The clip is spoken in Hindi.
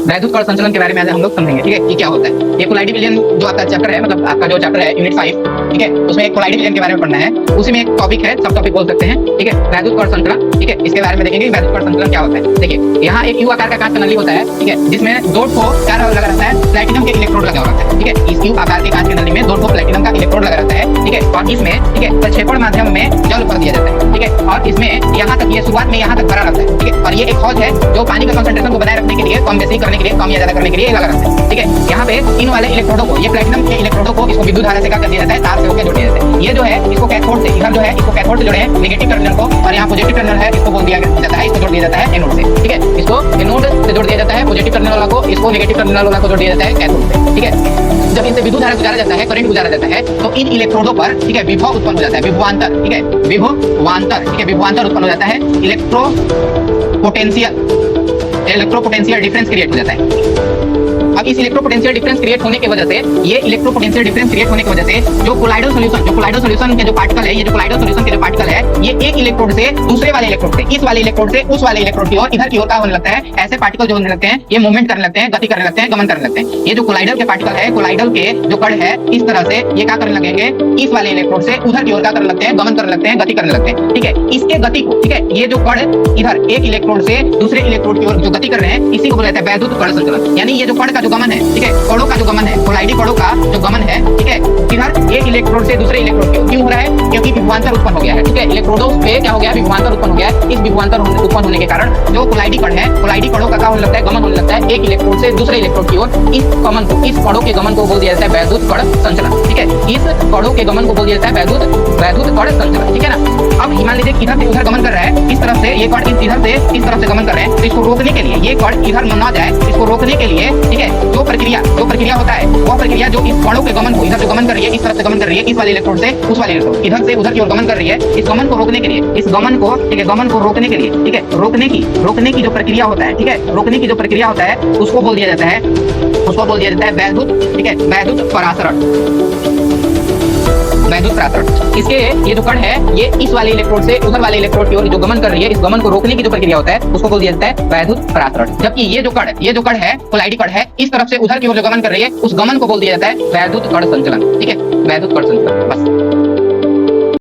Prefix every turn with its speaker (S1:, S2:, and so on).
S1: वैद्युत कण संचलन के बारे में आज हम लोग समझेंगे, ठीक है, कि क्या होता है। ये कोलाइडी विलयन जो आपका चैप्टर है, मतलब आपका जो चैप्टर है यूनिट 5, ठीक है, उसमें एक कोलाइडी विलयन के बारे में पढ़ना है। उसी में एक टॉपिक है, सब टॉपिक बोल सकते हैं, ठीक है, वैद्युत कण संचलन, ठीक है, इसके बारे में देखेंगे वैद्युत कण संचलन क्या होता है। देखिए यहाँ एक यू आकार का कांच का नली होता है, ठीक है, जिसमें दो ठो क्या लगा रहता है, प्लैटिनम के इलेक्ट्रोड लगा रहता है, ठीक है। इस यू आकार के कांच के नली में दो ठो प्लैटिनम का इलेक्ट्रोड लगा रहता है, ठीक है, और इसमें, ठीक है, प्रक्षेपण माध्यम में जल भर दिया जाता है, ठीक है, और इसमें यहाँ तक, ये शुरुआत में यहाँ तक भरा रहता है, ठीक है, और ये एक हौज है जो पानी का कंसंट्रेशन को बनाए रखने के लिए, कम बेसी करने के लिए, कम या ज्यादा करने के लिए लगा रहता है, ठीक है। यहाँ पे इन वाले इलेक्ट्रोडों को, ये प्लैटिनम के इलेक्ट्रोडों को इसको विद्युत धारा से क्या कर दिया जाता है, तार से होकर जोड़ दिया जाता है। ये जो है इसको कैथोड से, इधर जो है इसको कैथोड से जोड़े हैं नेगेटिव टर्मिनल को, और यहाँ पॉजिटिव टर्मिनल है, इसको बोल दिया जाता है, इसको जोड़ दिया जाता है एनोड से, ठीक है, इसको एनोड से जोड़ दिया जाता है पॉजिटिव टर्मिनल वाला को, इसको नेगेटिव टर्मिनल वाला को जोड़ दिया जाता है कैथोड से, ठीक है। जब इनसे विद्युत धारा गुजारा जाता है, करंट गुजारा जाता है, तो इन इलेक्ट्रोडों पर, ठीक है, विभव उत्पन्न हो जाता है, विभवांतर, ठीक है, विभवांतर, ठीक है, विभवांतर उत्पन्न हो जाता है, इलेक्ट्रोपोटेंशियल डिफरेंस क्रिएट हो जाता है। अब इस इलेक्ट्रोपोटेंशियल डिफरेंस क्रिएट होने की वजह से, ये इलेक्ट्रोपोटेंशियल डिफरेंस क्रिएट होने की वजह से जो कोलाइडल सॉल्यूशन के जो पार्टिकल है, ये जो कोलाइडल सॉल्यूशन के जो पार्टिकल है, ये एक इलेक्ट्रोड से दूसरे वाले इलेक्ट्रोड से, इस वाले इलेक्ट्रोड से उस वाले इलेक्ट्रोड की ओर, इधर की ओर का होने लगता है। ऐसे पार्टिकल जो होने लगते हैं, ये मूवमेंट करने लगते हैं, गति करने लगते हैं, गमन करने लगते हैं। ये जो कोलाइडल के पार्टिकल है, कोलाइडल के जो कण है, इस तरह से ये क्या करने लगेंगे, इस वाले इलेक्ट्रोड से उधर की ओर क्या करने लगते हैं, गमन करने लगते हैं, गति करने लगते हैं, ठीक है। इसके गति को, ठीक है, ये जो कण इधर एक इलेक्ट्रोड से दूसरे इलेक्ट्रोड की ओर जो गति कर रहे हैं, इसी को बोला जाता है वैद्युत कण संचलन। यानी ये जो कण का जो गमन है, ठीक है, कणों का जो गमन है, कोलाइडी कणों का जो गमन है, ठीक है, इधर एक इलेक्ट्रोड से दूसरे इलेक्ट्रोड की ओर क्यों हो रहा है, क्योंकि विभवांतर उत्पन्न हो गया है, ठीक है। इलेक्ट्रोडों पे क्या हो गया, विभवांतर उत्पन्न हो गया है। इस विभवांतर उत्पन्न होने के कारण जो कोलाइडी कण है, कोलाइडी कणों का क्या होने लगता है, गमन होने लगता है एक इलेक्ट्रोड से दूसरे इलेक्ट्रोड की ओर। इस गमन को, इस कणों के गमन को बोल दिया जाता है वैद्युत कण संचलन, ठीक है। इस कणों के गमन को बोल दिया जाता है वैद्युत कण संचलन, ठीक है ना। अब मान लीजिए इधर से उधर गमन कर रहा है, इस तरफ से ये कण इधर से इस तरफ से गमन कर रहे हैं, तो इसको रोकने के लिए, ये कण इधर न जाए, इसको रोकने के लिए, ठीक है, जो प्रक्रिया होता है, वह प्रक्रिया जो इस कणों के गमन को, इधर जो गमन कर रही है, इस तरफ से गमन कर रही है, इस वाले इलेक्ट्रोड से उस वाले इलेक्ट्रोड, इधर से उधर की ओर गमन कर रही है, इस गमन को रोकने के लिए, इस गमन को, ठीक है, गमन को रोकने के लिए, ठीक है, रोकने की जो प्रक्रिया होता है, ठीक है, रोकने की जो प्रक्रिया होता है, उसको बोल दिया जाता है वैद्युत, ठीक है, वैद्युत परासरण। इसके ये जो कण है, ये इस वाले इलेक्ट्रोड से उधर वाले इलेक्ट्रोड की ओर जो गमन कर रही है, इस गमन को रोकने की जो प्रक्रिया होता है, उसको बोल दिया जाता है वैद्युत परासरण। जबकि ये जो कण है, कोलाइडी कण है, इस तरफ से उधर की ओर जो गमन कर रही है, उस गमन को बोल दिया जाता है वैद्युत कण संचलन, ठीक है, वैद्युत कण संचलन। बस